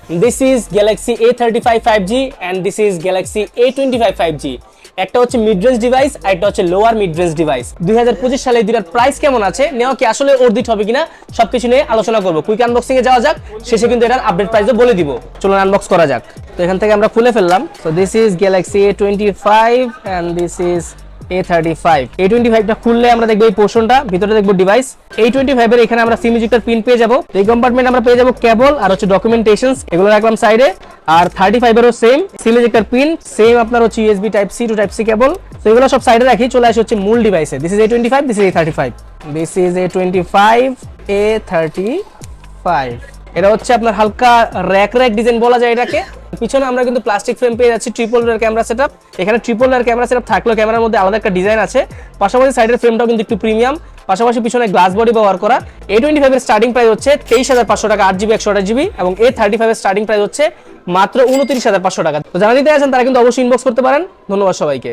This is Galaxy A35 5G and this is Galaxy A25 5G। একটা হচ্ছে mid range device আর একটা হচ্ছে lower mid range device. 2025 সালে এই দুটার প্রাইস কেমন আছে, নেওয়া কি আসলে অর্ধিত হবে কিনা, সবকিছু নিয়ে আলোচনা করবো। কুইক আনবক্সিং এ যাওয়া যাক, শেষে কিন্তু এটার আপডেট প্রাইসও বলে দিব। চলুন আনবক্স করা যাক। তো এখান থেকে আমরা খুলে ফেললাম। So this is Galaxy A25 and this is A35। A25 টা খুললে আমরা দেখবো এই পোর্শনটা, ভিতরে দেখবো ডিভাইস। A25 এর এখানে আমরা সিম ইজেক্টর পিন পেয়ে যাবো। এই কম্পার্টমেন্ট আমরা পেয়ে যাবো কেবল আর হচ্ছে ডকুমেন্টেশনস, এগুলো রাখলাম সাইডে। আর 35 এরও same sim ejector pin, same আপনার হচ্ছে USB type C to type C cable. তো এগুলো সব সাইডে রাখি, চলে আসে হচ্ছে মূল ডিভাইসে। This is A25, this is A35, this is A25 A35। এটা হচ্ছে আপনার হালকা র্যাক ডিজাইন বলা যায় এটাকে। পিছনে আমরা কিন্তু প্লাস্টিক ফ্রেম পেয়ে যাচ্ছি, ট্রিপল লেয়ার ক্যামেরা সেটআপ। এখানে ট্রিপল লেয়ার ক্যামেরা সেটআপ থাকলেও ক্যামেরার মধ্যে আলাদা একটা ডিজাইন আছে। পাশাপাশি সাইডের ফ্রেমটাও কিন্তু একটু প্রিমিয়াম, পাশাপাশি পিছনে গ্লাস বডি ব্যবহার করা। A25 এর স্টার্টিং প্রাইস হচ্ছে 23,500 টাকা 8GB 128GB, এবং A35 এর স্টার্টিং প্রাইস হচ্ছে মাত্র 29,500 টাকা। তো যারা নিতে আছেন তারা কিন্তু অবশ্যই ইনবক্স করতে পারেন। ধন্যবাদ সবাইকে।